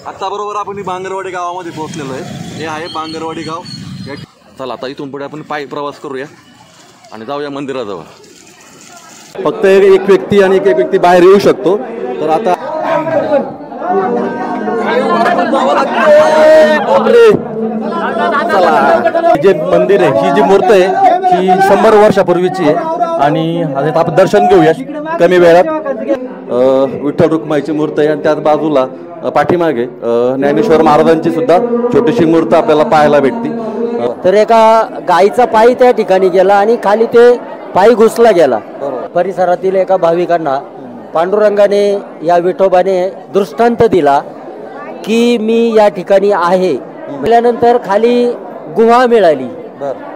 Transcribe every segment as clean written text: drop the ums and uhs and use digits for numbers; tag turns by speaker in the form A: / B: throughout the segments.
A: आता बरोबर आपण बांगरवाडी गावामध्ये पोहोचलेलो आहे। हे आहे बांगरवाडी गाव। चला आता इथून पुढे आपण पायी प्रवास करूया आणि जाऊया मंदिराजवळ। फक्त एक व्यक्ती आणि एक व्यक्ती बाहेर येऊ शकतो। तर आता जे मंदिर आहे, ही जी मूर्ती आहे ही 100 वर्षापूर्वीची आहे आणि आता आपण दर्शन घेऊया कमी वेळात। विठ्ठल रुक्माईची मूर्ती आहे आणि त्याच बाजूला पाठीमागे ज्ञानेश्वर महाराजांची सुद्धा छोटीशी मूर्ती आपल्याला पाहायला भेटते।
B: तर एका गायीचा पायी त्या ठिकाणी गेला आणि खाली ते पायी घुसला गेला। परिसरातील एका भाविकांना पांडुरंगाने या विठोबाने दृष्टांत दिला की मी या ठिकाणी आहे। त्यानंतर खाली गुहा मिळाली,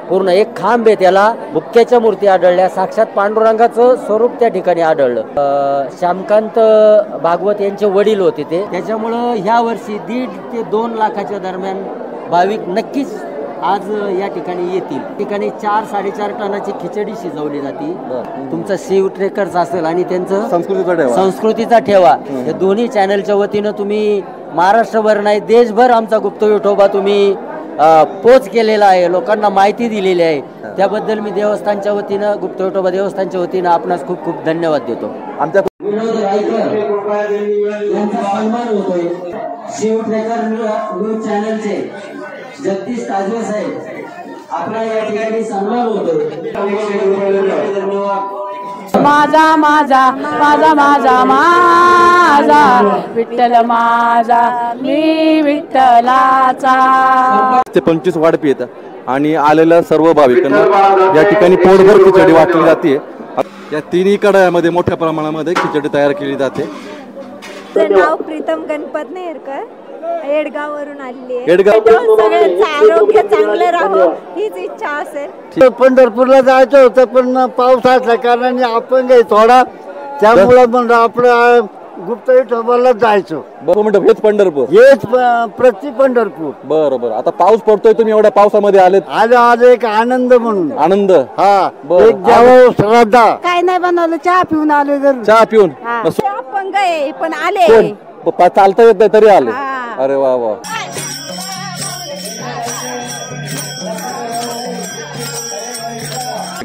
B: पूर्ण एक खांब आहे, त्याला बुक्क्याच्या मूर्ती आढळल्या, साक्षात पांडुरंगाचं स्वरूप त्या ठिकाणी आढळलं। श्यामकांत भागवत यांचे वडील होते ते, त्याच्यामुळं ह्या वर्षी 1.5 ते 2 लाखाच्या दरम्यान भाविक नक्कीच आज या ठिकाणी येतील। ठिकाणी 4-4.5 टनाची खिचडी शिजवली जाते। तुमचं शिव ट्रेकर्स असेल आणि त्यांचं संस्कृतीचा ठेवा, या दोन्ही चॅनलच्या वतीनं तुम्ही महाराष्ट्रभर नाही देशभर आमचा गुप्त विठोबा तुम्ही पोच केलेला आहे, लोकांना माहिती दिलेली आहे। त्याबद्दल मी देवस्थानच्या वतीनं, गुप्त विठोबा देवस्थानच्या वतीनं आपणास खूप खूप धन्यवाद देतो। आमच्या शिव ट्रेकर न्यूज चॅनलचे जगदीश ताजवे साहेब आपला या ठिकाणी सन्मान होतोय।
C: माझा माझा माझा माझा माझा विठ्ठल माझा मी विठ्ठलाचा।
A: 25 वाढपी येतात आणि आलेल्या सर्व भाविकांना या ठिकाणी पोटभर खिचडी वाटली जाते। या तिन्ही कढयामध्ये मोठ्या प्रमाणामध्ये खिचडी तयार केली जाते।
D: नाव प्रीतम गणपत नेरकर, येडगाव वरून आली आहे। सगळ्यांचं आरोग्य चांगलं राहो हीच इच्छा असेल।
B: पंढरपूरला जायचं होतं पण पाऊस असल्या कारणाने आपण काही थोडा, त्यामुळे पण आपलं गुप्त विठोबाला जायचं।
A: हेच पंढरपूर,
B: हेच प्रति पंढरपूर।
A: बरोबर। आता पाऊस पडतोय, तुम्ही एवढ्या पावसामध्ये आलेत?
B: आज एक आनंद म्हणून।
A: आनंद?
B: हा, एक देव श्रद्धा।
D: काय नाही बनवलं, चहा पिऊन आले।
A: चहा पिऊन
D: अपंग आहे पण आले,
A: चालता येत नाही तरी आले। अरे वा वा।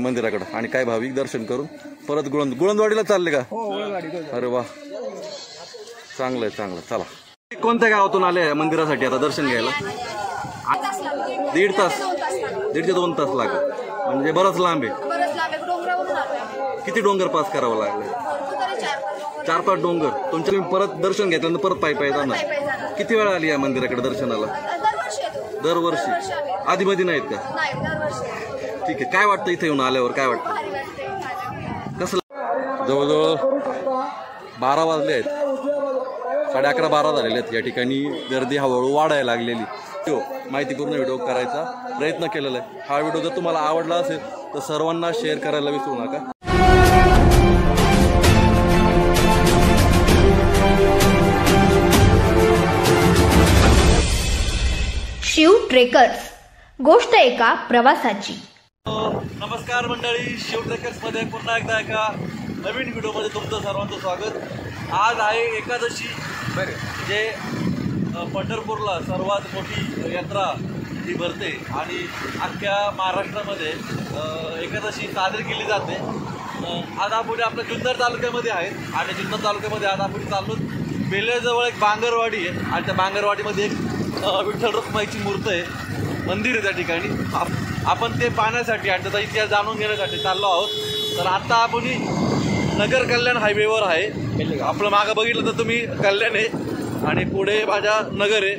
A: मंदिराकडे आणि काय भाविक दर्शन करून परत गुळंदवाडीला चालले का? अरे वा, चांगलंय चांगलं। चला, कोणत्या गावातून आले मंदिरासाठी आता दर्शन घ्यायला? 1.5 तास, 1.5 ते 2 तास लागेल, म्हणजे बरंच लांब आहे। किती डोंगर पास करावं लागलं? 4-5 डोंगर। तुमच्या परत दर्शन घेतल्यानंतर परत पायी जाणार? किती वेळा आली या मंदिराकडे दर्शनाला? दरवर्षी? आधी मध्ये नाहीत का? ठीक आहे। काय वाटतं इथे येऊन आल्यावर, काय वाटतं? कसं? जवळजवळ 12 वाजले आहेत, 11:30-12 झालेले आहेत। या ठिकाणी गर्दी हळूहळू वाढायला लागलेली। माहितीपूर्ण व्हिडिओ करायचा प्रयत्न केलेला आहे। हा व्हिडिओ जर तुम्हाला आवडला असेल तर सर्वांना शेअर करायला विसरू नका।
E: शिव ट्रेकर्स, गोष्ट एका प्रवासाची।
A: नमस्कार मंडळी, शिव ट्रेकर्स मध्ये पुन्हा एकदा एका नवीन व्हिडिओ मध्ये तुमचं सर्वांचं स्वागत। आज आहे एकादशी, जे पंढरपूरला सर्वात मोठी यात्रा ही भरते आणि अख्ख्या महाराष्ट्रामध्ये एकादशी साजरी केली जाते। आज आपण आपल्या जुन्नर तालुक्यामध्ये आहेत आणि जुन्नर तालुक्यामध्ये आज आपण चाललो बेलेजवळ एक बांगरवाडी आहे आणि त्या बांगरवाडीमध्ये एक विठ्ठल रुक्माईची मूर्ती आहे, मंदिर आहे त्या ठिकाणी। आपण ते पाहण्यासाठी आणि त्याचा इतिहास जाणून घेण्यासाठी चाललो आहोत। तर आता आपण नगर कल्याण हायवेवर आहे। आपलं मागं बघितलं तर तुम्ही कल्याण आहे आणि पुढे माझ्या नगर आहे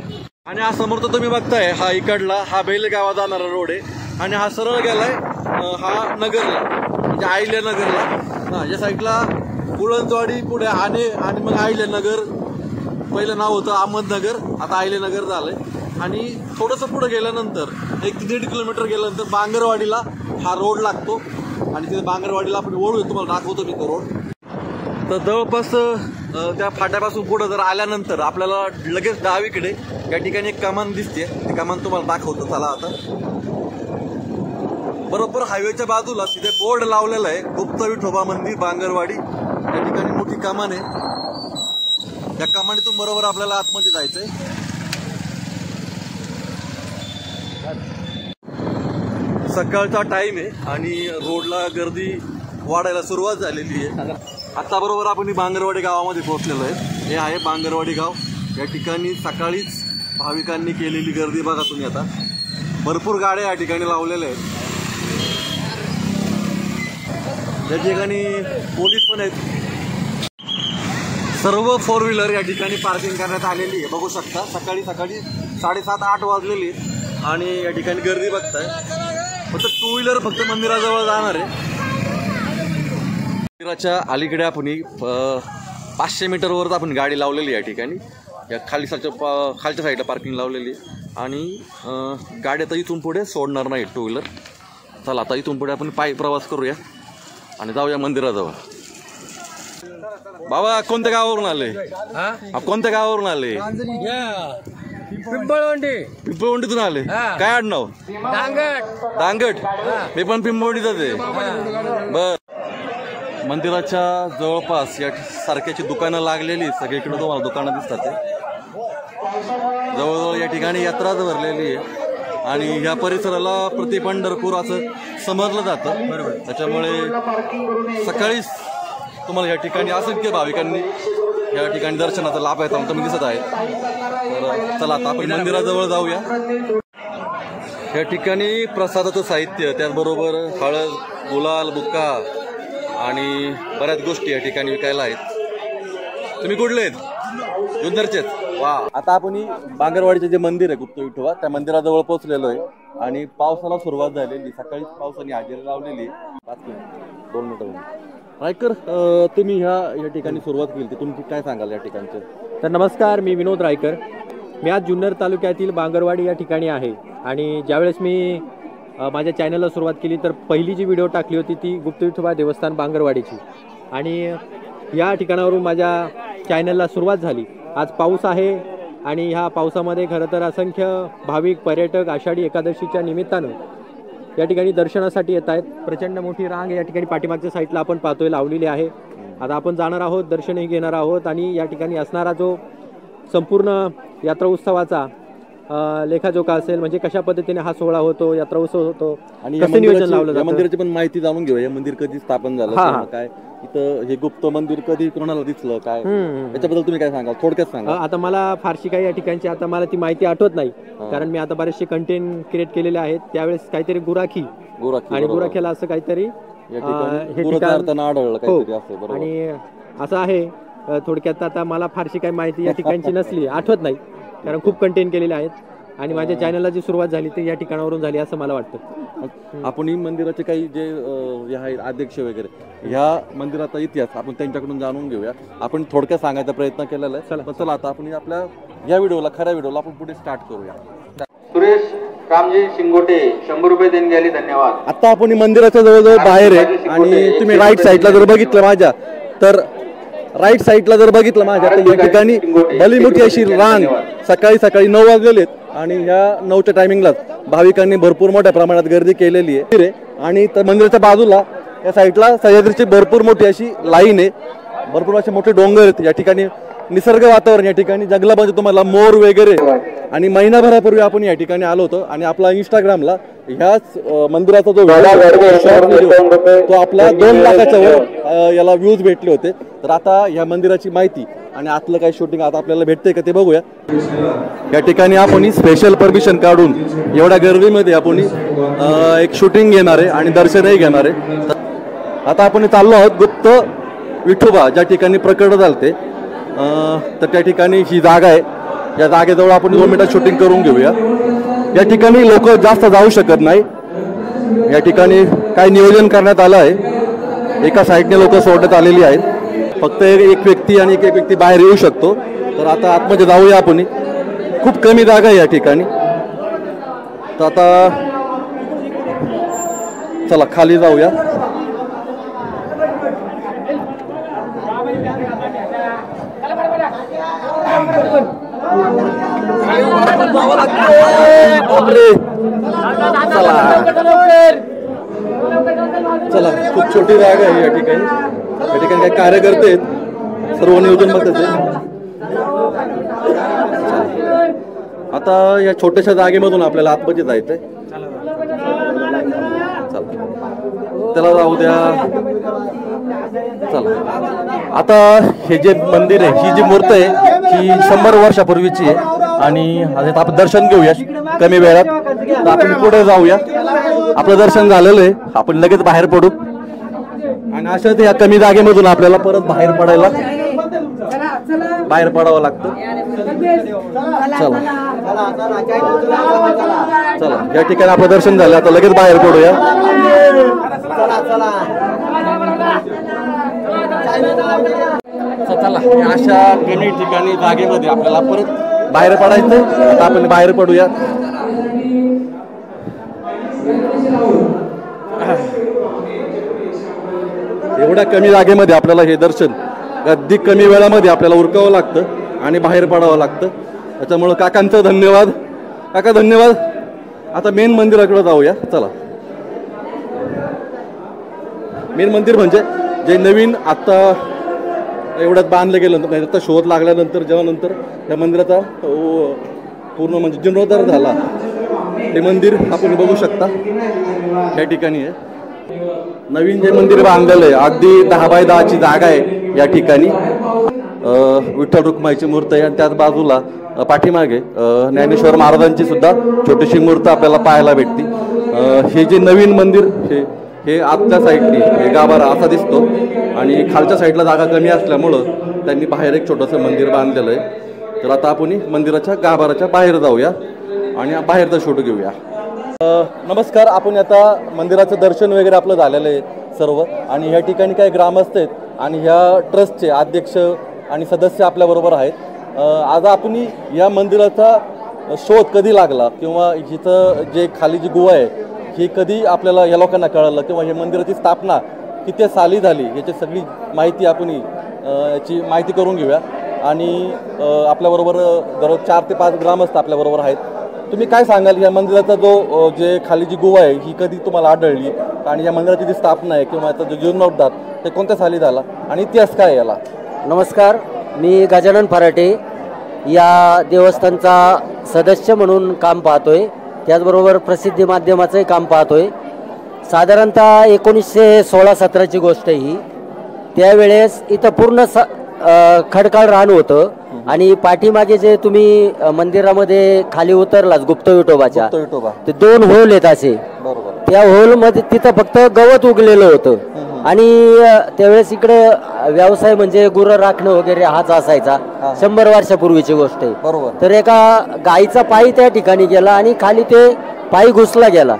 A: आणि हा समोर तर तुम्ही बघताय, हा इकडला हा बेलगावा जाणारा रोड आहे आणि हा सरळ गेलाय हा नगरला, म्हणजे आईल्या नगरला। या साईडला गुळंदवाडी पुढे आणि मग आईल्या नगर, पहिलं नाव होतं अहमदनगर, आता आईलेनगर झालंय। आणि थोडंसं पुढे गेल्यानंतर 1 ते 1.5 किलोमीटर गेल्यानंतर बांगरवाडीला हा रोड लागतो आणि तिथे बांगरवाडीला आपण ओळखू, तुम्हाला दाखवतो मी तो रोड। तर जवळपास त्या फाट्यापासून पुढे जर आल्यानंतर आपल्याला लगेच डावीकडे या ठिकाणी एक कमान दिसते, ती कमान तुम्हाला दाखवतो। चला आता बरोबर हायवेच्या बाजूला तिथे बोर्ड लावलेला आहे, गुप्त विठोबा मंदिर बांगरवाडी। या ठिकाणी मोठी कमान आहे, त्या कमानीतून बरोबर आपल्याला आतमध्ये जायचंय. सकाळचा टाइम आहे आणि रोडला गर्दी वाढायला सुरुवात झालेली आहे. आता बरोबर आपण बांगरवाडी गावामध्ये पोहोचलेलो आहे. हे आहे बांगरवाडी गाव. या ठिकाणी सकाळीच भाविकांनी केलेली गर्दी बघा तुम्ही. आता भरपूर गाड्या या ठिकाणी लावलेल्या आहेत. या ठिकाणी पोलीस पण आहेत. सर्व 4 व्हीलर या ठिकाणी पार्किंग करण्यात आलेली आहे. बघू शकता सकाळी 7:30-8 वाजलेली आहेत आणि या ठिकाणी गर्दी बघताय. फक्त 2 व्हीलर फक्त मंदिराजवळ जाणार आहे. मंदिराच्या अलीकडे आपण 500 मीटरवर आपण गाडी लावलेली या ठिकाणी. या खालच्या साईडला पार्किंग लावलेली आहे आणि गाडी आता इथून पुढे सोडणार नाही 2 व्हीलर. चला आता इथून पुढे आपण पायी प्रवास करूया आणि जाऊया मंदिराजवळ. बाबा कोणत्या गावावरून आले? कोणत्या गावावरून आले? पिंपळवंडीतून आले. काय आडनाव? दांगट. मी पण पिंपळवंडीचाच आहे. बर. मंदिराच्या जवळपास या सारख्याची दुकानं लागलेली सगळीकडे तुम्हाला दुकानं दिसतात. जवळजवळ या ठिकाणी यात्राच भरलेली आहे आणि ह्या परिसराला प्रति पंढरपूर असं समजलं जातं. बरोबर. त्याच्यामुळे सकाळीच तुम्हाला या ठिकाणी असंख्य भाविकांनी या ठिकाणी दर्शनाचा लाभ घेताना तुम्ही दिसत आहे. तर चला आता आपण मंदिराजवळ जाऊया. या ठिकाणी प्रसादाचं साहित्य, त्याचबरोबर हळद, गुलाल, बुक्का आणि बऱ्याच गोष्टी या ठिकाणी विकायला आहेत. तुम्ही कुठले आहेत? जुन्नरचेच. वा. आता आपण बांगरवाडीचे जे मंदिर आहे गुप्त विठोबा त्या मंदिराजवळ पोहोचलेलो आहे आणि पावसाला सुरुवात झालेली. सकाळीच पावसाने हजेरी लावलेली. 2 मिनिटं. रायकर, तुम्ही या ठिकाणी सुरुवात केली, तुमची काय सांगाल या ठिकाणचं?
F: तर नमस्कार, मी विनोद रायकर. मी आज जुन्नर तालुक्यातील बांगरवाडी या ठिकाणी आहे आणि ज्यावेळेस मी माझ्या चॅनलला सुरुवात केली तर पहिली जी व्हिडिओ टाकली होती ती गुप्त विठोबा देवस्थान बांगरवाडीची आणि या ठिकाणावरून माझ्या चॅनलला सुरुवात झाली. आज पाऊस आहे आणि ह्या पावसामध्ये खरं तर असंख्य भाविक पर्यटक आषाढी एकादशीच्या निमित्तानं या ठिकाणी दर्शनासाठी येत आहेत. प्रचंड मोठी रांग या ठिकाणी पाठीमागच्या साईडला आपण पाहतोय लावलेली आहे. आता आपण जाणार आहोत, दर्शनही घेणार आहोत आणि या ठिकाणी असणारा जो संपूर्ण यात्रा उत्सवाचा लेखाजोखा असेल, म्हणजे कशा पद्धतीने हा सोहळा होतो, यात्रा उत्सव होतो आणि कसं नियोजन लावलं जातं,
A: मंदिराची पण माहिती जाणून घेऊया. हे मंदिर कधी स्थापन झालं, काय इथं हे गुप्त मंदिर कधी कोणाला दिसलं, काय याच्याबद्दल तुम्ही काय सांगाल? थोडक्यात सांगा.
F: आता मला फारशी काही या ठिकाणची आता मला ती माहिती आठवत नाही, कारण मी आता बरेचसे कंटेंट क्रिएट केलेले आहेत. त्यावेळेस काहीतरी गुराखी आणि गुराख्याला असं काहीतरी आणि असं आहे. थोडक्यात आता मला फारशी काही माहिती या ठिकाणची नसली, आठवत नाही, कारण खूप कंटेंट केलेले आहेत आणि माझ्या चॅनलला जी सुरुवात झाली ती या ठिकाणावरून झाली असं मला वाटतं.
A: आपण मंदिराचे काही जे आहे अध्यक्ष वगैरे ह्या मंदिराचा इतिहास आपण त्यांच्याकडून जाणून घेऊया. आपण थोडक्यात सांगायचा प्रयत्न केलेला आहे. चला आता आपण आपल्या या व्हिडिओला, खऱ्या व्हिडिओला आपण पुढे स्टार्ट करूया.
G: सुरेश रामजी शिंगोटे 100 रुपये देणगी आली, धन्यवाद.
A: आता आपण मंदिराच्या जवळजवळ बाहेर आहे आणि तुम्ही राईट साईडला जर बघितलं माझ्या, तर राईट साईडला जर बघितलं माझ्या तर या ठिकाणी भली मोठी अशी रांग सकाळी 9 वाजलेले आहेत आणि ह्या 9च्या टायमिंगलाच भाविकांनी भरपूर मोठ्या प्रमाणात गर्दी केलेली आहे. आणि त्या मंदिराच्या बाजूला या साईडला सह्याद्रीची भरपूर मोठी अशी लाईन आहे, भरपूर असे मोठे डोंगर आहेत. या ठिकाणी निसर्ग वातावरण, या ठिकाणी जंगलामध्ये तुम्हाला मोर वगैरे. आणि महिनाभरापूर्वी आपण या ठिकाणी आलो होतो आणि आपला इंस्टाग्रामला ह्याच मंदिराचा जो तो आपला 2 लाखाच्या वर याला व्ह्यूज भेटले होते. तर आता ह्या मंदिराची माहिती आणि आतलं काही शूटिंग आता आपल्याला भेटतंय का ते बघूया. या ठिकाणी आपण स्पेशल परमिशन काढून एवढ्या गर्दीमध्ये आपण एक शूटिंग घेणार आहे आणि दर्शनही घेणार आहे. आता आपण चाललो आहोत गुप्त विठोबा ज्या ठिकाणी प्रकट झालते, तर त्या ठिकाणी ही जागा आहे. या जागेजवळ आपण 2 मिनिटात शूटिंग करून घेऊया. या ठिकाणी लोक जास्त जाऊ शकत नाही. या ठिकाणी काय नियोजन करण्यात आलं आहे, एका साईडने लोक सोडण्यात आलेली आहेत. फक्त एक व्यक्ती आणि एक व्यक्ती बाहेर येऊ शकतो. तर आता आतमध्ये जाऊया आपण. खूप कमी जागा आहे या ठिकाणी. तर आता चला खाली जाऊया. चला खूप छोटी जागा आहे या ठिकाणी. या ठिकाणी काही कार्यकर्ते आहेत, सर्व नियोजन बघतात. आता या छोट्याशा जागेमधून आपल्याला आतमध्ये जायचंय. त्याला जाऊ द्या. चला आता हे जे मंदिर आहे, ही जी मूर्त आहे ही 100 वर्षापूर्वीची आहे आणि आता आपण दर्शन घेऊया कमी वेळात. तर आपण पुढे जाऊया. आपलं दर्शन झालेलं आहे, आपण लगेच बाहेर पडू आणि अशाच या कमी जागेमधून आपल्याला परत बाहेर पडावं लागतं. चला चला या ठिकाणी आपलं दर्शन झालं, आता लगेच बाहेर पडूया. चला अशा कमी ठिकाणी जागेमध्ये आपल्याला परत बाहेर पडायचं. आता आपण बाहेर पडूया. एवढ्या कमी जागेमध्ये आपल्याला हे दर्शन अगदी कमी वेळामध्ये आपल्याला उरकावं लागतं आणि बाहेर पडावं लागतं. त्याच्यामुळं काकांचं धन्यवाद. काका धन्यवाद. आता मेन मंदिराकडे जाऊया. चला मेन मंदिर म्हणजे जे नवीन आत्ता एवढ्यात बांधलं गेलं, आता शोध लागल्यानंतर जेव्हा नंतर त्या मंदिराचा पूर्ण म्हणजे जीर्णोद्धार झाला, ते मंदिर आपण बघू शकता या ठिकाणी आहे. नवीन जे मंदिर बांधलेलं आहे अगदी 10 बाय 10ची जागा आहे या ठिकाणी. विठ्ठल रुक्माईची मूर्ती आहे आणि त्याच बाजूला पाठीमागे ज्ञानेश्वर महाराजांची सुद्धा छोटीशी मूर्ती आपल्याला पाहायला भेटते. हे जे नवीन मंदिर हे आतल्या साईडनी हे गाभारा असा दिसतो आणि खालच्या साईडला जागा कमी असल्यामुळं त्यांनी बाहेर एक छोटंसं मंदिर बांधलेलं आहे. तर आता आपण मंदिराच्या गाभाराच्या बाहेर जाऊया आणि बाहेरचं शूट घेऊया. नमस्कार. आपण आता मंदिराचं दर्शन वगैरे आपलं झालेलं आहे सर्व आणि ह्या ठिकाणी काही ग्रामस्थ आहेत आणि ह्या ट्रस्टचे अध्यक्ष आणि सदस्य आपल्याबरोबर आहेत. आज आपण या मंदिराचा शोध कधी लागला किंवा हिचं जे खाली जी गुहा आहे ही कधी आपल्याला या लोकांना कळलं किंवा हे मंदिराची स्थापना किती साली झाली याची सगळी माहिती आपण याची माहिती करून घेऊया. आणि आपल्याबरोबर जवळ 4 ते 5 ग्रामस्थ आपल्याबरोबर आहेत. तुम्ही काय सांगाल या मंदिराचा जो जे खाली जी गुहा आहे ही कधी तुम्हाला आढळली आणि या मंदिराची जी स्थापना आहे किंवा याचा जो जीर्णोद्धार ते कोणत्या साली झाला आणि इतिहास काय याला?
B: नमस्कार, मी गजानन फराटे या देवस्थानचा सदस्य म्हणून काम पाहतोय, त्याचबरोबर प्रसिद्धी माध्यमाचंही काम पाहतोय. साधारणतः 1916-17ची गोष्ट ही. त्यावेळेस इथं पूर्ण खडकाळ रान होतं आणि पाठीमागे जे तुम्ही मंदिरामध्ये खाली उतरलाच गुप्त विठोबाच्या ते 2 होल आहेत असे. त्या होल मध्ये तिथं फक्त गवत उगलेलं होतं आणि त्यावेळेस इकडे व्यवसाय म्हणजे गुरं राखणं वगैरे हाच असायचा. 100 वर्षापूर्वीची गोष्ट आहे. तर एका गाईचा पायी त्या ठिकाणी गेला आणि खाली ते पायी घुसला गेला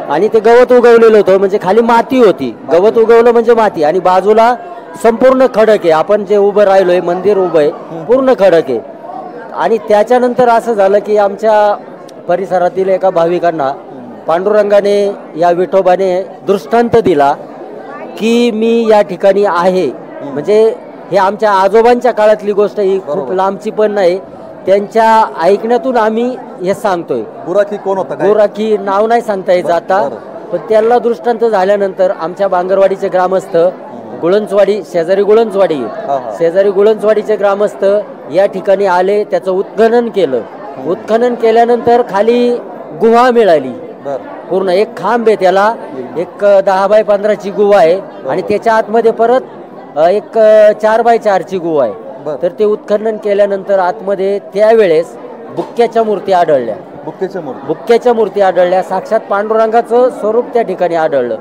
B: आणि ते गवत उगवलेलं होतं म्हणजे खाली माती होती. गवत उगवलं म्हणजे माती आणि बाजूला संपूर्ण खडक आहे. आपण जे उभं राहिलोय मंदिर उभं आहे पूर्ण खडक आहे. आणि त्याच्यानंतर असं झालं की आमच्या परिसरातील एका भाविकांना पांडुरंगाने या विठोबाने दृष्टांत दिला की मी या ठिकाणी आहे. म्हणजे हे आमच्या आजोबांच्या काळातली गोष्ट ही खूप लांबची पण नाही, त्यांच्या ऐकण्यातून आम्ही हे सांगतोय.
A: गुराखी कोण होता?
B: गुराखी नाव नाही सांगता येत आता, पण त्याला दृष्टांत झाल्यानंतर आमच्या बांगरवाडीचे ग्रामस्थ गुळंचवाडी शेजारी गुळंचवाडीचे ग्रामस्थ या ठिकाणी आले, त्याचं उत्खनन केलं. उत्खनन केल्यानंतर खाली गुहा मिळाली. पूर्ण एक खांब आहे त्याला, एक 10 बाय 15ची गुहा आहे आणि त्याच्या आतमध्ये परत एक 4 बाय 4ची गुहा आहे. तर ते उत्खनन केल्यानंतर आतमध्ये त्यावेळेस बुक्क्याच्या मूर्ती आढळल्या. बुक्क्याच्या मूर्ती आढळल्या. साक्षात पांडुरंगाचं स्वरूप त्या ठिकाणी आढळलं.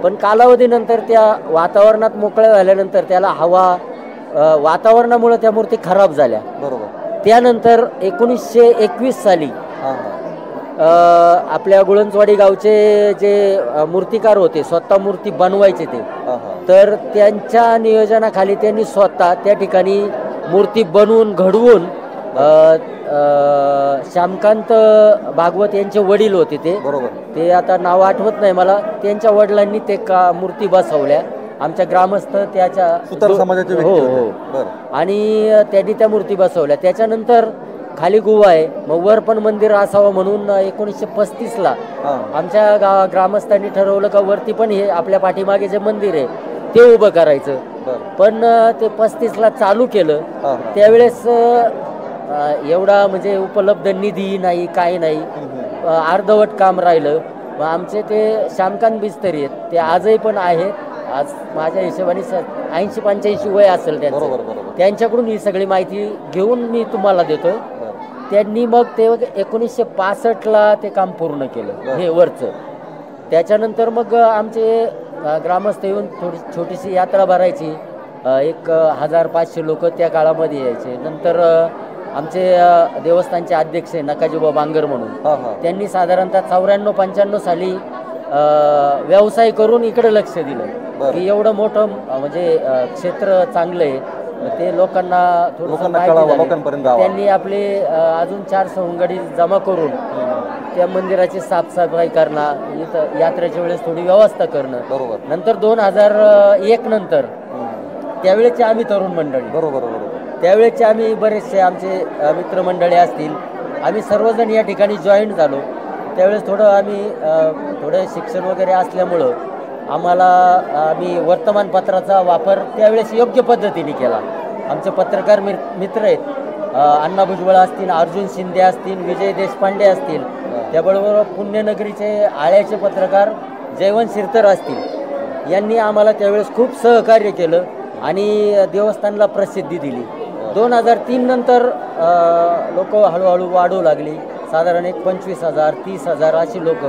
B: पण कालावधीनंतर त्या वातावरणात मोकळ्या झाल्यानंतर त्याला हवा वातावरणामुळे त्या मूर्ती खराब झाल्या. त्यानंतर 1921 साली आपल्या गुळंचवाडी गावचे जे मूर्तिकार होते, स्वतः मूर्ती बनवायचे ते, तर त्यांच्या नियोजनाखाली त्यांनी स्वतः त्या ठिकाणी मूर्ती बनवून घडवून श्यामकांत भागवत यांचे वडील होते ते आता नाव आठवत नाही मला, त्यांच्या वडिलांनी ते मूर्ती बसवल्या. आमच्या ग्रामस्थ त्याच्या
A: समाजाचे
B: हो आणि त्यांनी त्या मूर्ती बसवल्या. त्याच्यानंतर खाली गुहा आहे, मग वर पण मंदिर असावं म्हणून 1935ला आमच्या ग्रामस्थांनी ठरवलं का वरती पण हे आपल्या पाठीमागे जे मंदिर आहे ते उभं करायचं. पण ते 35ला चालू केलं. त्यावेळेस एवढा म्हणजे उपलब्ध निधी नाही, काही नाही, अर्धवट काम राहिलं. मग आमचे ते श्यामकांत बिस्तरी आहेत, ते आजही पण आहेत. आज माझ्या हिशोबाने 80-85 वय असेल त्यांचं. त्यांच्याकडून ही सगळी माहिती घेऊन मी तुम्हाला देतोय. त्यांनी मग ते 1965ला ते काम पूर्ण केलं हे वरचं. त्याच्यानंतर मग आमचे ग्रामस्थ येऊन थोडी छोटीशी यात्रा भरायची. 1500 लोक त्या काळामध्ये यायचे. नंतर आमचे देवस्थानचे अध्यक्ष नकाजीबा बांगर म्हणून, त्यांनी साधारणतः 94-95 साली व्यवसाय करून इकडे लक्ष दिलं की एवढं मोठं म्हणजे क्षेत्र चांगलं आहे, ते लोकांना त्यांनी आपले अजून 4 सवंगडी जमा करून त्या मंदिराची साफसफाई करणं, इथं यात्रेच्या वेळेस थोडी व्यवस्था करणं. नंतर 2001 नंतर त्यावेळेचे आम्ही तरुण मंडळी, त्यावेळेचे आम्ही बरेचसे आमचे मित्रमंडळी असतील, आम्ही सर्वजण या ठिकाणी जॉईन झालो. त्यावेळेस थोडं शिक्षण वगैरे असल्यामुळं आम्ही वर्तमानपत्राचा वापर त्यावेळेस योग्य पद्धतीने केला. आमचे पत्रकार मित्र आहेत, अण्णा भुजबळ असतील, अर्जुन शिंदे असतील, विजय देशपांडे असतील, त्याबरोबर पुण्यनगरीचे आळ्याचे पत्रकार जयवंत शिरतर असतील, यांनी आम्हाला त्यावेळेस खूप सहकार्य केलं आणि देवस्थानाला प्रसिद्धी दिली. 2003 नंतर लोक हळूहळू वाढू लागली. साधारण 25,000 30,000 अशी लोक.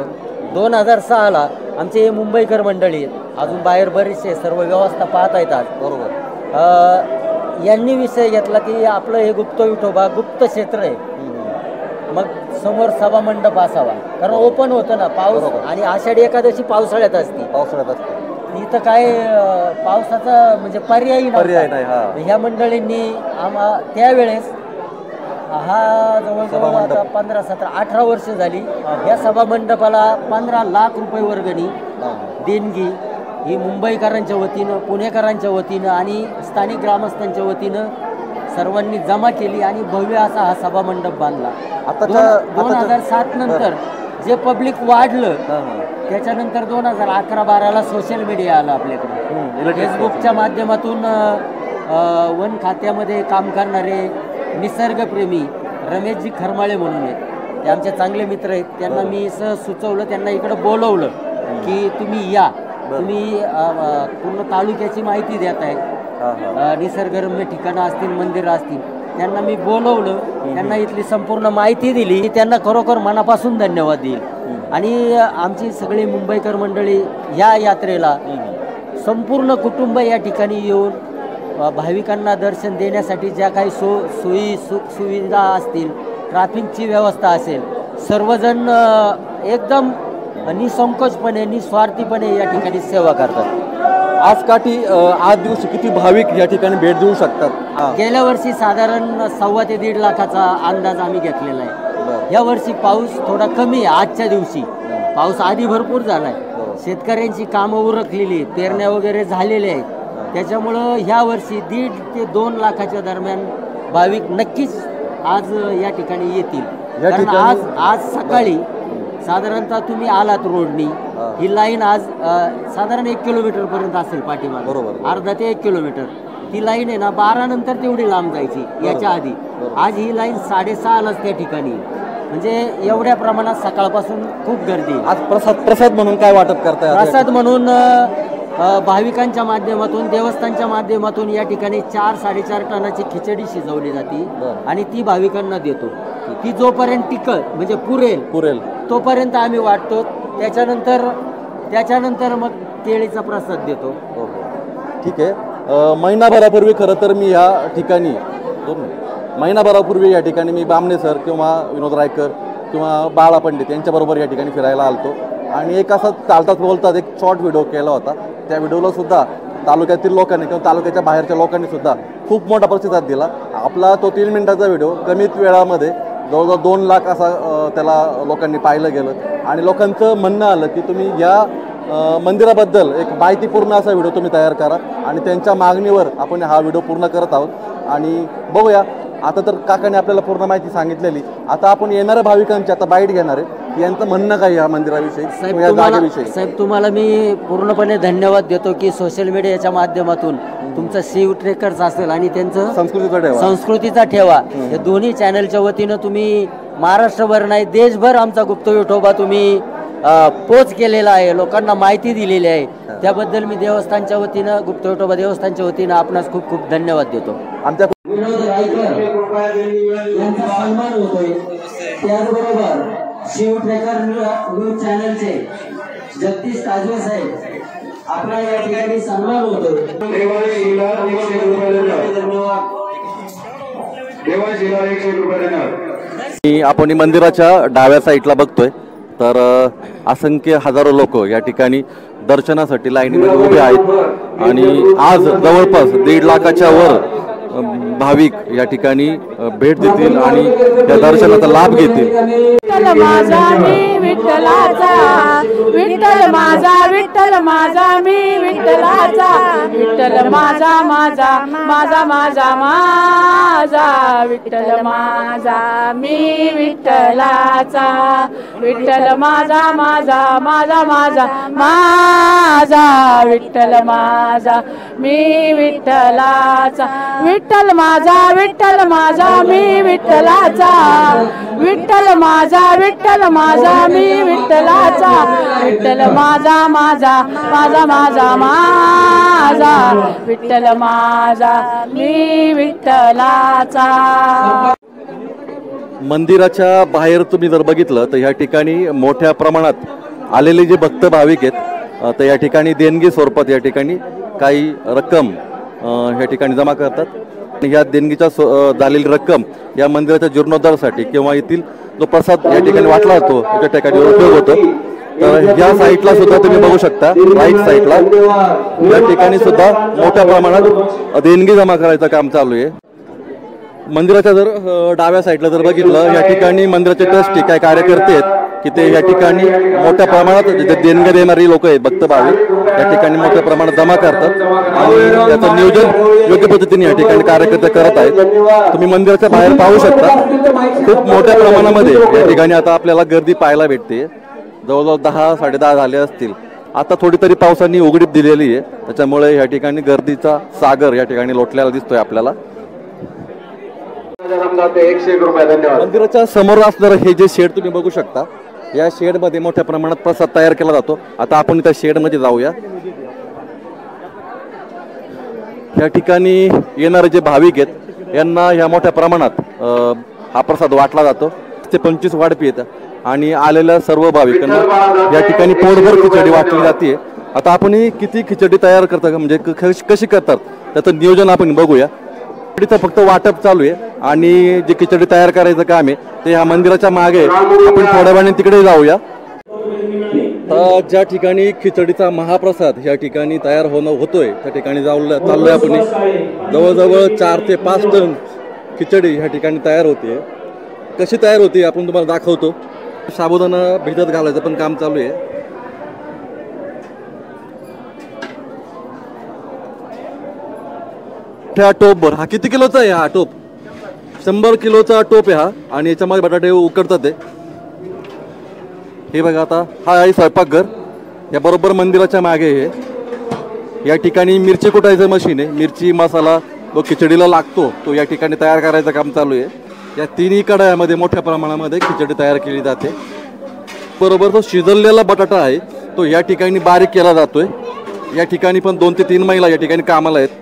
B: 2006ला आमचे हे मुंबईकर मंडळी आहेत, अजून बाहेर बरेचसे सर्व व्यवस्था पाहता येतात. यांनी विषय घेतला की आपलं हे गुप्त विठोबा गुप्त क्षेत्र आहे, मग समोर सभा मंडप असावा, कारण ओपन होतं ना. पाऊस आणि आषाढी एकादशी पावसाळ्यात असते, इथं काय पावसाचा म्हणजे पर्याय नाही. ह्या मंडळींनी त्यावेळेस जवळजवळ 15-17-18 वर्ष झाली या सभा मंडपाला 15 लाख रुपये वर्गणी देणगी ही मुंबईकरांच्या वतीनं, पुणेकरांच्या वतीनं आणि स्थानिक ग्रामस्थांच्या वतीनं सर्वांनी जमा केली आणि भव्य असा हा सभा मंडप बांधला. आता 2007 नंतर जे पब्लिक वाढलं, त्याच्यानंतर 2011-12ला सोशल मीडिया आलं आपल्याकडे. फेसबुकच्या माध्यमातून वन खात्यामध्ये काम करणारे निसर्गप्रेमी रमेशजी खरमाळे म्हणून आहेत, ते आमचे चांगले मित्र आहेत. त्यांना मी सुचवलं, त्यांना इकडं बोलवलं की तुम्ही या, तुम्ही पूर्ण तालुक्याची माहिती देत आहे, निसर्गरम्य ठिकाणं असतील, मंदिरं असतील. त्यांना मी बोलवलं, त्यांना इथली संपूर्ण माहिती दिली. त्यांना खरोखर मनापासून धन्यवाद देईल. आणि आमची सगळी मुंबईकर मंडळी या यात्रेला संपूर्ण कुटुंब या ठिकाणी येऊन भाविकांना दर्शन देण्यासाठी ज्या काही सोयी सुविधा असतील, ट्रॅफिकची व्यवस्था असेल, सर्वजण एकदम निसंकोचपणे निस्वार्थीपणे या ठिकाणी सेवा करतात.
A: आज दिवशी किती भाविक या ठिकाणी भेट देऊ शकतात?
B: गेल्या वर्षी साधारण 1.25 ते 1.5 लाखाचा अंदाज आम्ही घेतलेला आहे. या वर्षी पाऊस थोडा कमी आहे. आजच्या दिवशी पाऊस आधी भरपूर झालाय, शेतकऱ्यांची कामं उरकलेली, पेरण्या वगैरे झालेल्या आहेत. त्याच्यामुळं ह्या वर्षी 1.5 ते 2 लाखाच्या दरम्यान भाविक नक्कीच आज या ठिकाणी येतील. कारण आज सकाळी साधारणतः तुम्ही आलात रोडनी, ही लाईन आज साधारण 1 किलोमीटर पर्यंत असेल पाठीमागे, बरोबर अर्धा ते 1 किलोमीटर. ती लाईन आहे ना 12 नंतर तेवढी लांब जायची, याच्या आधी. आज ही लाईन 6:30लाच त्या ठिकाणी, म्हणजे एवढ्या प्रमाणात सकाळपासून खूप गर्दी.
A: आज प्रसाद म्हणून काय वाटप करताय?
B: प्रसाद म्हणून भाविकांच्या माध्यमातून, देवस्थानच्या माध्यमातून या ठिकाणी 4-4.5 टनाची खिचडी शिजवली जाते आणि ती भाविकांना देतो. ती जोपर्यंत टिकत म्हणजे पुरेल तोपर्यंत आम्ही वाटतो. त्याच्यानंतर मग केळीचा प्रसाद देतो.
A: ठीक आहे. महिनाभरापूर्वी खरं तर मी या ठिकाणी मी बामणे सर किंवा विनोद रायकर किंवा बाळा पंडित यांच्याबरोबर या ठिकाणी फिरायला आलतो आणि एक असा चालतात बोलतात एक शॉर्ट व्हिडिओ केला होता. त्या व्हिडिओला सुद्धा तालुक्यातील लोकांनी किंवा तालुक्याच्या बाहेरच्या लोकांनी सुद्धा खूप मोठा प्रतिसाद दिला. आपला तो 3 मिनिटाचा व्हिडिओ कमीत वेळामध्ये जवळजवळ 2 लाख असा त्याला लोकांनी पाहिलं गेलं आणि लोकांचं म्हणणं आलं की तुम्ही या मंदिराबद्दल एक माहितीपूर्ण असा व्हिडिओ तुम्ही तयार करा आणि त्यांच्या मागणीवर आपण हा व्हिडिओ पूर्ण करत आहोत. आणि बघूया, आता तर काकाने आपल्याला पूर्ण माहिती सांगितलेली, आता आपण येणाऱ्या भाविकांची आता बाईट घेणार आहे.
H: यांचं म्हणणं काय या मंदिराविषयी,
B: साहेब
H: या
B: तुम्हाला
H: जागेविषयी?
B: साहेब तुम्हाला मी पूर्णपणे धन्यवाद देतो की सोशल मीडियाच्या माध्यमातून तुमचं शिव ट्रेकर्स असेल आणि त्यांचं संस्कृतीचा ठेवा हे दोन्ही चॅनलच्या वतीनं तुम्ही महाराष्ट्रभर नाही देशभर आमचा गुप्त विठोबा तुम्ही पोच केलेला आहे, लोकांना माहिती दिलेली आहे. त्याबद्दल मी देवस्थानच्या वतीनं गुप्त विठोबा देवस्थानच्या वतीनं आपणास खूप खूप धन्यवाद देतो.
H: आमच्या
B: सन्मान होतोय. त्याचबरोबर शिव ट्रेकर न्यूज चॅनलचे जगदीश ताजवे साहेब आपला या ठिकाणी सन्मान होतोय.
H: आपण मंदिराच्या डाव्या साईडला बघतोय तर असंख्य हजारो लोक या ठिकाणी दर्शनासाठी लाईनीमध्ये उभे आहेत आणि आज जवळपास 1.5 लाखाच्या वर भाविक या ठिकाणी भेट देतील आणि या दर्शनाचा लाभ घेतील.
C: विठ्ठल माझा मी विठ्ठलाचा, विठ्ठल माझा विठ्ठल माझा मी विठ्ठलाचा, विठ्ठल माझा माझा माझा माझा माझा, विठ्ठल माझा मी विठ्ठलाचा, विठ्ठल माझा माझा माझा माझा माझा, विठ्ठल माझा मी विठ्ठलाचा, विठ्ठल माझा मी विठ्ठलाचा, विठ्ठल माझा मी विठ्ठलाचा, विठ्ठल माझा माझा माझा माझा माझा, विठ्ठल माझा मी विठ्ठलाचा.
H: मंदिराच्या बाहेर तुम्ही जर बघितलं तर या ठिकाणी मोठ्या प्रमाणात आलेले जे भक्त भाविक आहेत तर या ठिकाणी देणगी स्वरूपात या ठिकाणी काही रक्कम या ठिकाणी जमा करतात. या देणगीच्या झालेली रक्कम या मंदिराच्या जीर्णोद्धारासाठी किंवा येथील जो प्रसाद या ठिकाणी वाटला जातो त्या ठिकाणी उपयोग होतो. तर या साईडला सुद्धा तुम्ही बघू शकता, राईट साईडला या ठिकाणी सुद्धा मोठ्या प्रमाणात देणगी जमा करायचं काम चालू आहे. मंदिराच्या जर डाव्या साईडला जर बघितलं या ठिकाणी मंदिराचे ट्रस्टी काय कार्यकर्ते आहेत की ते या ठिकाणी मोठ्या प्रमाणात देणग्या देणारी लोक आहेत भक्त भाविक या ठिकाणी मोठ्या प्रमाणात जमा करतात आणि याचं नियोजन योग्य पद्धतीने या ठिकाणी कार्यकर्ते करत आहेत. तुम्ही मंदिराच्या बाहेर पाहू शकता खूप मोठ्या प्रमाणामध्ये या ठिकाणी आता आपल्याला गर्दी पाहायला भेटते. जवळजवळ 10-10:30 झाले असतील. आता थोडी तरी पावसाने उघडीप दिलेली आहे त्याच्यामुळे या ठिकाणी गर्दीचा सागर या ठिकाणी लोटलेला दिसतोय आपल्याला. मंदिराच्या समोर असणारं हे जे शेड तुम्ही बघू शकता या शेड मध्ये मोठ्या प्रमाणात प्रसाद तयार केला जातो. आता आपण त्या शेड मध्ये जाऊया. या ठिकाणी येणारे जे भाविक आहेत यांना या मोठ्या प्रमाणात हा प्रसाद वाटला जातो. ते 25 वाढपी येतात आणि आलेल्या सर्व भाविकांना या ठिकाणी पोटभर खिचडी वाटली जाते. आता आपण किती खिचडी तयार करतात म्हणजे कशी करतात त्याचं नियोजन आपण बघूया. खिचडीचं फक्त वाटप चालू आहे आणि जे खिचडी तयार करायचं काम आहे ते ह्या मंदिराच्या मागे आपण थोड्या वेळाने तिकडे जाऊया. ज्या ठिकाणी खिचडीचा महाप्रसाद या ठिकाणी तयार होतोय त्या ठिकाणी चाललोय आपण. जवळजवळ 4 ते 5 टन खिचडी या ठिकाणी तयार होते. कशी तयार होती आपण तुम्हाला दाखवतो. साबुदाणा भिजत घालायचं पण काम चालू आहे. ह्या टोपवर हा किती किलोचा आहे? हा टोप 100 किलोचा टोप आहे हा आणि याच्यामध्ये बटाटे उकडतात. हे बघा आता हा आहे स्वयंपाकघर. या बरोबर मंदिराच्या मागे हे या ठिकाणी मिरची कुटायचं मशीन आहे. मिरची मसाला जो खिचडीला लागतो तो या ठिकाणी तयार करायचं काम चालू आहे. या तिन्ही कढायामध्ये मोठ्या प्रमाणामध्ये खिचडी तयार केली जाते. बरोबर तो शिजवलेला बटाटा आहे तो या ठिकाणी बारीक केला जातोय. या ठिकाणी पण 2 ते 3 महिला या ठिकाणी कामाला आहेत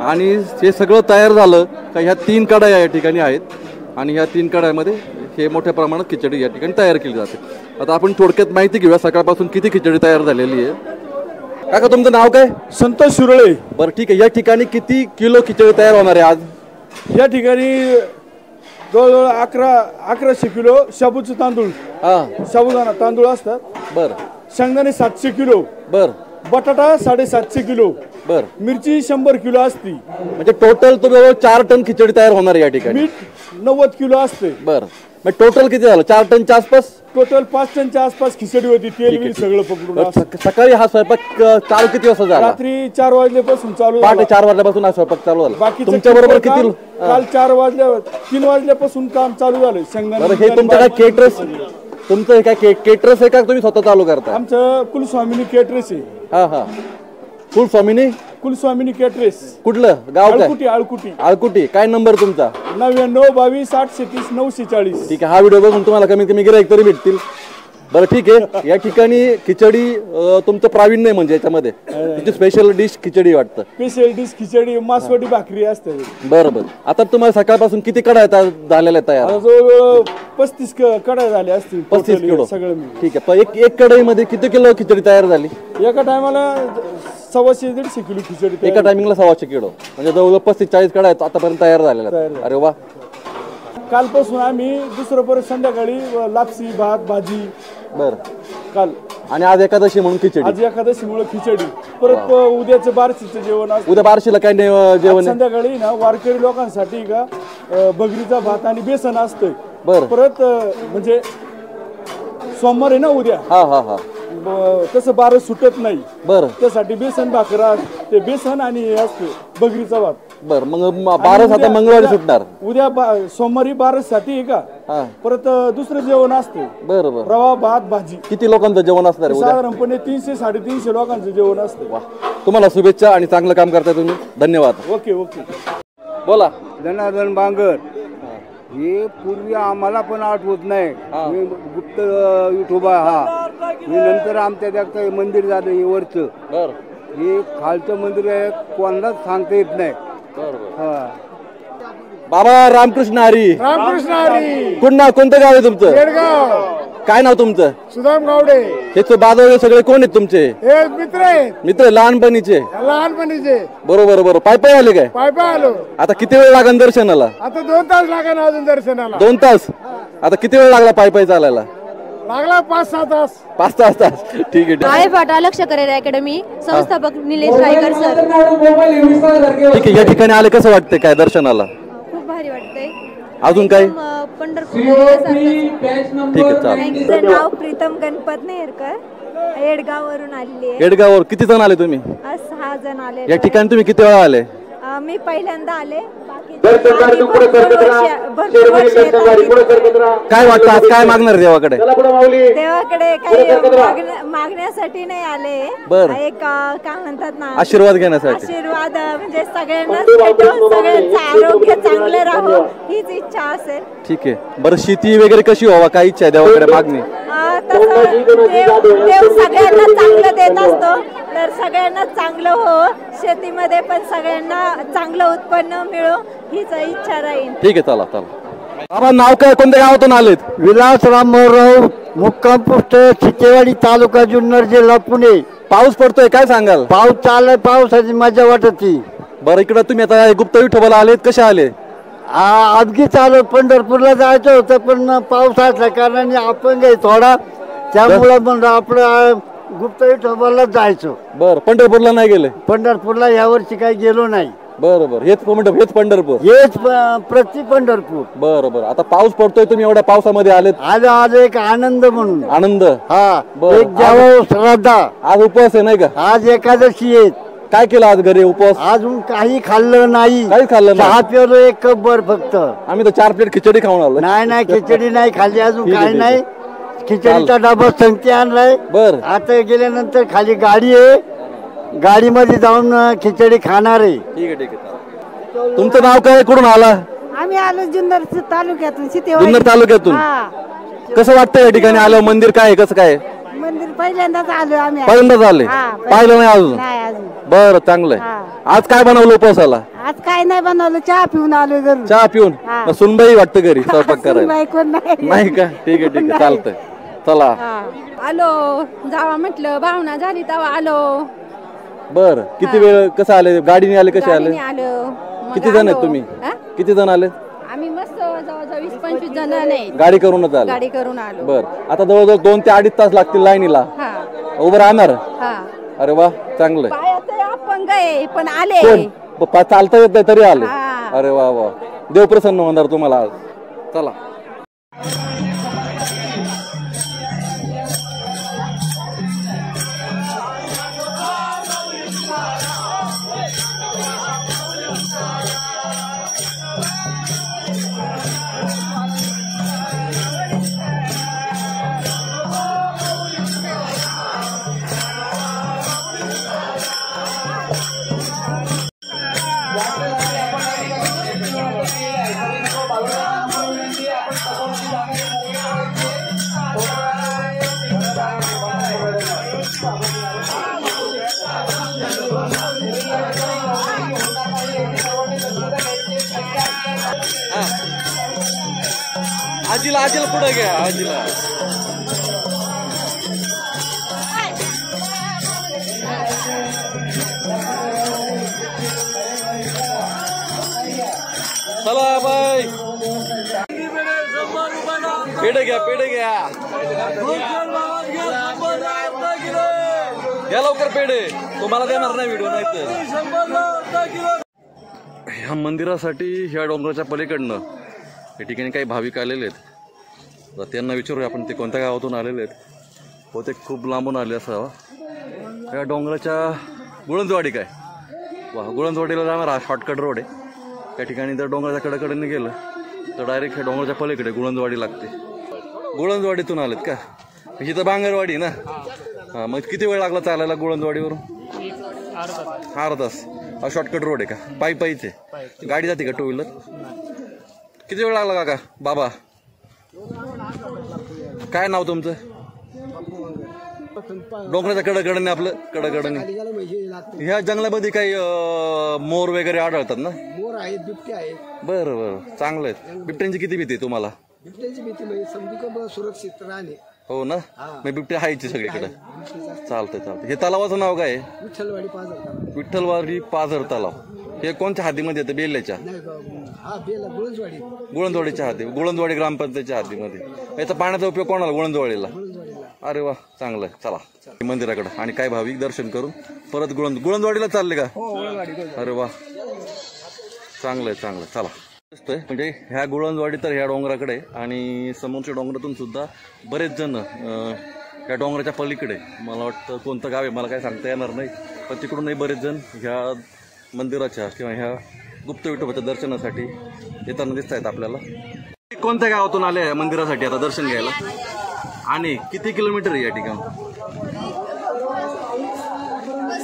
H: आणि हे सगळं तयार झालं का ह्या 3 कढाया या ठिकाणी आहेत आणि ह्या 3 कढायामध्ये हे मोठ्या प्रमाणात खिचडी या ठिकाणी तयार केली जाते. आता आपण थोडक्यात माहिती घेऊया सकाळपासून किती खिचडी तयार झालेली आहे. काका तुमचं नाव काय?
I: संतोष सुरळे.
H: बरं ठीक आहे. या ठिकाणी किती किलो खिचडी तयार होणार आहे आज?
I: या ठिकाणी जवळजवळ 1100 किलो शाबूचे तांदूळ, साबुदाणा तांदूळ असतात.
H: बर.
I: शेंगदाणे 700 किलो.
H: बर.
I: बटाटा 750 किलो.
H: बर.
I: मिरची 100 किलो असती.
H: म्हणजे टोटल जवळ 4 टन खिचडी तयार होणार आहे या ठिकाणी.
I: मीठ 90 किलो असते.
H: बर. मग टोटल किती झालं? 4 टनच्या आसपास.
I: टोटल 5 टनच्या आसपास खिचडी होती. तेल बिल सगळं पकडून.
H: सकाळी हा स्वयंपाक चालू किती वाजता झाला?
I: रात्री 4 वाजल्यापासून चालू.
H: पहाटे 4 वाजल्यापासून हा स्वयंपाक चालू झाला.
I: बाकी
H: तुमच्या बरोबर किती?
I: काल 3 वाजल्यापासून काम चालू झालं. शेंगदाणे
H: हे तुमच्या काय केटरर्स तुमचं हे काय केटरस आहे का तुम्ही स्वतः चालू करता?
I: आमचं कुलस्वामिनी केटरेस आहे.
H: हा हा,
I: कुलस्वामिनी केटरेस.
H: कुठलं गाव काय?
I: आळकुटी.
H: आळकुटी. काय नंबर तुमचा?
I: 99 22 8 37 946.
H: ठीक आहे, हा व्हिडिओ बघून तुम्हाला कमीत कमी गिराईक तरी भेटतील. बरं ठीक आहे, या ठिकाणी खिचडी तुमचं प्रावीण्य म्हणजे याच्यामध्ये तुमची स्पेशल डिश खिचडी वाटतं.
I: स्पेशल डिश खिचडी, मासवडी भाकरी असते.
H: बरं बरं. आता तुम्हाला सकाळपासून किती कढा झालेल्या तयार?
I: जवळ 35 कढया झाल्या असतील.
H: 35 किलो
I: सगळं.
H: ठीक आहे, पण एक कढईमध्ये किती किलो खिचडी तयार झाली?
I: एका टायमाला 150-150 किलो खिचडी.
H: एका टायमिंगला 125 किलो म्हणजे जवळजवळ 35-40 कढा आतापर्यंत तयार झालेल्या. अरे वा.
I: कालपासून आम्ही दुसरं परत संध्याकाळी लापसी, भात, भाजी.
H: बर.
I: काल
H: आणि आज एकादशी म्हणून खिचडी.
I: आज एकादशीमुळे खिचडी. परत उद्याचं बारशीचं जेवण.
H: उद्या बारशीला काय जेवण?
I: संध्याकाळी ना वारकरी लोकांसाठी का बगरीचा भात आणि बेसन असतंय.
H: बर.
I: परत म्हणजे सोमवार आहे ना उद्या.
H: हा हा हा.
I: तसं बारस सुटत नाही.
H: बर.
I: त्यासाठी बेसन भाकरा, ते बेसन आणि हे असतं बगरीचा भात.
H: बर. मग बारस आता मंगळवारी सुटणार.
I: उद्या सोमवारी बारस साठी आहे का. परत दुसरं जेवण असतं.
H: बरोबर.
I: रवा भात भाजी.
H: किती लोकांचं जेवण असणार?
I: साधारणपणे 300-350 लोकांचं जेवण असतं.
H: तुम्हाला शुभेच्छा आणि चांगलं काम करताय तुम्ही. धन्यवाद.
I: Okay okay.
H: बोला.
J: जनार्दन बांगर. हे पूर्वी आम्हाला पण आठवत नाही. मी गुप्त विठोबा. हा मी नंतर आमच्या त्याचं मंदिर झालं हे वरचं. हे खालचं मंदिर आहे, कोणालाच सांगता येत नाही.
H: बाबा रामकृष्ण हरी.
I: रामकृष्ण हरी.
H: कोणतं गाव आहे तुमचं?
I: बेडगाव.
H: काय नाव तुमचं?
I: सुदाम गावडे.
H: हे बाजूला सगळे कोण आहेत तुमचे?
I: हे मित्र आहेत.
H: मित्र लहानपणीचे. बरोबर बरोबर. पाय आले काय?
I: पाय आलो.
H: आता किती वेळ लागेल दर्शनाला?
I: आता 2 तास लागेल अजून दर्शनाला.
H: 2 तास. आता किती वेळ लागला पाय चालायला?
I: लागला 5-6 तास.
H: 5 तास. ठीक आहे.
K: आहे पाटा लक्ष करेल अकॅडमी संस्थापक निलेश रायकर सर.
H: ठीक आहे, या ठिकाणी आले कसं वाटतंय काय दर्शनाला?
K: खूप भारी वाटतंय.
H: अजून काय?
K: पंढरपूर.
H: ठीक आहे, चालेल.
D: नाव प्रीतम गणपत नेरकर, येडगाववरून आलेली आहे.
H: येडगाववर किती जण आले तुम्ही?
D: आज 6 जण आले.
H: या ठिकाणी तुम्ही किती वेळा आले?
D: मी पहिल्यांदा आले.
H: काय वाटतं आज काय मागणार देवाकडे?
D: देवाकडे काही मागण्यासाठी नाही आले. एक काय म्हणतात ना,
H: आशीर्वाद घेण्यासाठी.
D: आशीर्वाद म्हणजे सगळ्यांना भेटून सगळ्यांचं आरोग्य चांगलं राहावं हीच इच्छा असेल.
H: ठीक आहे. बरं, शेती वगैरे कशी व्हावा काय इच्छा आहे देवाकडे मागणी?
D: देव सगळ्यांना चांगलं देत असतो, तर सगळ्यांना चांगलं हो. शेतीमध्ये पण सगळ्यांना चांगलं उत्पन्न मिळो हीच इच्छा राहील.
H: ठीक आहे, चला. बाबा नाव काय, कोणत्या गावातून आलेत?
B: विलास रामराव, मुक्काम पोस्ट चिचेवाडी, तालुका जुन्नर, जिल्हा पुणे.
H: पाऊस पडतोय, काय सांगाल?
B: पाऊस चाललाय, पावसाची मजा वाटती.
H: बरं, इकडे तुम्ही आता गुप्त विठोबाला आलेत, कसे आले?
B: अगदी चालू पंढरपूरला जायचं होतं, पण पाऊस असल्या कारणाने आपण काही थोडा, त्यामुळे म्हणलं आपलं गुप्त विठोबाला जायचो.
H: बरं, पंढरपूरला नाही गेले?
B: पंढरपूरला यावर्षी काही गेलो नाही.
H: बरोबर. हेच पंढरपूर.
B: हेच प्रति पंढरपूर.
H: बरोबर. आता पाऊस पडतोय, तुम्ही एवढ्या पावसामध्ये आलेत.
B: आज एक आनंद म्हणून.
H: आनंद.
B: हा. एक देवावर श्रद्धा.
H: आज उपवास आहे नाही का?
B: आज एकादशी आहे.
H: काय केलं आज घरी उपवास?
B: अजून काही खाल्लं नाही.
H: काही खाल्लं नाही?
B: चहा पिलो 1 कप भर फक्त.
H: आम्ही तर 4 प्लेट खिचडी खाऊन आलो.
B: नाही खिचडी नाही खाल्ली अजून, काही नाही. खिचडीचा डबा संगती आणलाय.
H: बर.
B: आता गेल्यानंतर खाली गाडी आहे, गाडीमध्ये जाऊन खिचडी खाणार आहे.
H: ठीक आहे. तुमचं नाव काय, कुठून आला?
C: आम्ही आलो जुन्नर तालुक्यातून.
H: जुन्नर तालुक्यातून. कसं वाटतं या ठिकाणी आलं? मंदिर काय, कसं काय?
C: मंदिर पहिल्यांदाच आलो आम्ही.
H: पहिल्यांदाच आले? पाहिलं नाही अजून? बरं, चांगलंय. आज काय बनवलं उपवासाला?
C: आज काय नाही बनवलं, चहा पिऊन आलो घरी.
H: चहा पिऊन? सुनबाई वाटतं घरी स्वयंपाक करायला?
C: कोण
H: नाही का? ठीक आहे, चालतंय. चला.
K: आलो जावा म्हटलं, भावना झाली तेव्हा आलो.
H: बर. किती वेळ, कसं आले? गाडीने आले, कसे आले? किती जण आहेत तुम्ही? किती जण आले?
K: आम्ही मस्त जवळजवळ 20-25 जण नाही.
H: गाडी करूनच आले?
K: गाडी करून आलो.
H: बर. आता जवळजवळ 2 ते 2.5 तास लागतील लाईनीला. उभं राहणार? अरे वा, चांगलंय.
K: अपंग आहे पण आले.
H: चालता येत नाही तरी आले? अरे वा वा. देव प्रसन्न होणार तुम्हाला आज. चला.
A: आजीला पुढे घ्या आजीला. चला बाय. पेढे घ्या घ्या लवकर पेढे. तुम्हाला देणार नाही व्हिडिओ नाही तर. ह्या मंदिरासाठी ह्या डोंगराच्या पलीकडनं या ठिकाणी काही भाविक आलेले आहेत. तर त्यांना विचारूया आपण ते कोणत्या गावातून आलेले आहेत. बहुतेक खूप लांबून आले असावा. या डोंगराच्या गुळंजवाडी काय वा गुळंजवाडीला जाणार हा शॉर्टकट रोड आहे. त्या ठिकाणी जर डोंगराच्या कडेकडेने गेलं तर डायरेक्ट ह्या डोंगराच्या पलीकडे गुळंजवाडी लागते. गुळंजवाडीतून आलेत का? ही तर बांगरवाडी ना. हां मग किती वेळ लागला चालायला गुळंजवाडीवरून? अर्धा तास. हा शॉर्टकट रोड आहे का? पायीचे गाडी जाते का टू व्हीलर? किती वेळ लागला काका? बाबा काय नाव तुमचं? डोंगराच्या कडकडने आपलं कडकडने. ह्या जंगलामध्ये काही मोर वगैरे आढळतात ना?
L: मोर आहेत, बिबटे आहेत.
A: बरं बरं चांगलं आहे. बिबट्यांची किती भीती तुम्हाला?
L: बिबट्यांची भीती म्हणजे समजू सुरक्षित राहणे.
A: हो ना. मग बिबटे हायचे सगळीकडे. चालतंय. हे तलावाचं नाव काय आहे?
L: विठ्ठलवाडी पाझर.
A: विठ्ठलवाडी पाझर तलाव. हे कोणत्या हद्दीमध्ये येतं? बेल्ल्याच्या? गुळंजवाडीच्या हद्दी. गुळंजवाडी ग्रामपंचायतच्या हद्दीमध्ये. याचा पाण्याचा उपयोग कोणाला? गुळंजवाडीला. अरे वा चांगलं आहे. चला मंदिराकडे. आणि काय भाविक दर्शन करून परत गुळंजवाडीला चालले का? अरे वा चांगलं आहे. चला. म्हणजे ह्या गुळंजवाडी तर ह्या डोंगराकडे आणि समोरच्या डोंगरातून सुद्धा बरेच जण ह्या डोंगराच्या पलीकडे, मला वाटतं कोणतं गाव आहे मला काय सांगता येणार नाही, पण तिकडूनही बरेच जण ह्या मंदिराच्या किंवा ह्या गुप्त विठोबाच्या दर्शनासाठी येताना दिसत आहेत आपल्याला. कोणत्या गावातून आले या मंदिरासाठी आता दर्शन घ्यायला? आणि किती किलोमीटर आहे या ठिकाण?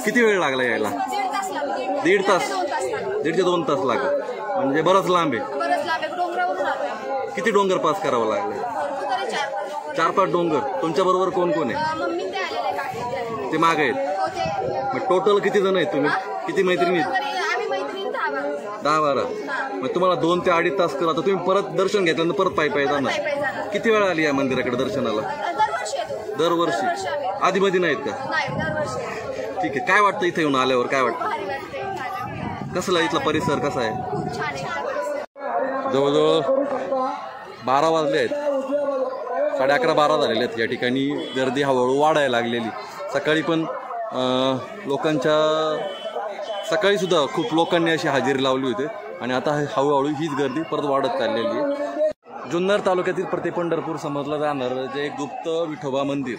A: किती वेळ लागला यायला? 1.5 तास. 1.5 ते 2 तास लागला. म्हणजे बरंच लांब आहे. किती डोंगर पास करावं लागले? 4-5 डोंगर. तुमच्या बरोबर कोण कोण आहे? ते मागे आहेत. मग टोटल किती जण आहेत तुम्ही? किती मैत्रिणी? 10-12. मग तुम्हाला 2 ते 2.5 तास करा. तर तुम्ही परत दर्शन घेतल्यानंतर परत पायी जाणार. किती वेळा आली या मंदिराकडे दर्शनाला? दरवर्षी. आधीमध्ये नाहीत का? ठीक आहे. काय वाटतं इथे येऊन आल्यावर? काय वाटतं? कसला इथला परिसर कसा आहे? जवळजवळ 12 वाजले आहेत. 11:30-12 झालेले आहेत. या ठिकाणी गर्दी हळूहळू वाढायला लागलेली. सकाळी पण सकाळी सुद्धा खूप लोकांनी अशी हजेरी लावली होती आणि आता हळूहळू हीच गर्दी परत वाढत चाललेली आहे. जुन्नर तालुक्यातील प्रति पंढरपूर समजलं जाणार जे गुप्त विठोबा मंदिर,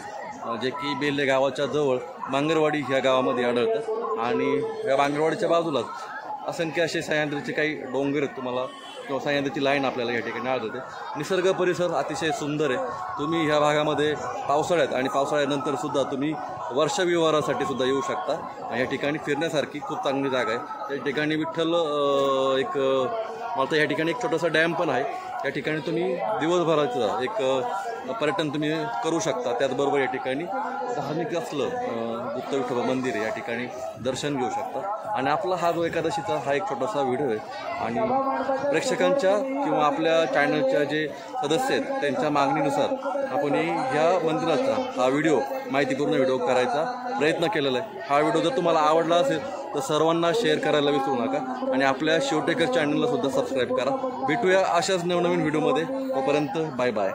A: जे की बेल्ले गावाच्या जवळ बांगरवाडी ह्या गावामध्ये आढळतं. आणि या बांगरवाडीच्या बाजूलाच असंख्य असे सह्याद्रीचे काही डोंगर आहेत तुम्हाला, किंवा सह्याद्रीची लाईन आपल्याला या ठिकाणी आढळते. निसर्ग परिसर अतिशय सुंदर आहे. तुम्ही ह्या भागामध्ये पावसाळ्यात आणि पावसाळ्यानंतर सुद्धा तुम्ही वर्षविहारासाठी सुद्धा येऊ शकता. या ठिकाणी फिरण्यासारखी खूप चांगली जागा आहे. या ठिकाणी विठ्ठल मला तर या ठिकाणी एक छोटासा डॅम पण आहे. या ठिकाणी तुम्ही दिवसभराचं एक पर्यटन तुम्ही करू शकता. त्याचबरोबर या ठिकाणी धार्मिक असलं गुप्त विठोबा मंदिर आहे, या ठिकाणी दर्शन घेऊ शकता. आणि आपला हा जो एकादशीचा हा एक छोटासा व्हिडिओ आहे आणि प्रेक्षकांच्या किंवा आपल्या चॅनलच्या जे सदस्य आहेत त्यांच्या मागणीनुसार आपण ह्या मंदिराचा हा व्हिडिओ, माहितीपूर्ण व्हिडिओ करायचा प्रयत्न केलेला आहे. हा व्हिडिओ जर तुम्हाला आवडला असेल तर सर्वांना शेअर करायला विसरू नका आणि आपल्या शिवटेकर चॅनलला सुद्धा सबस्क्राईब करा. भेटूया अशाच नवनवीन व्हिडिओमध्ये. तोपर्यंत बाय बाय.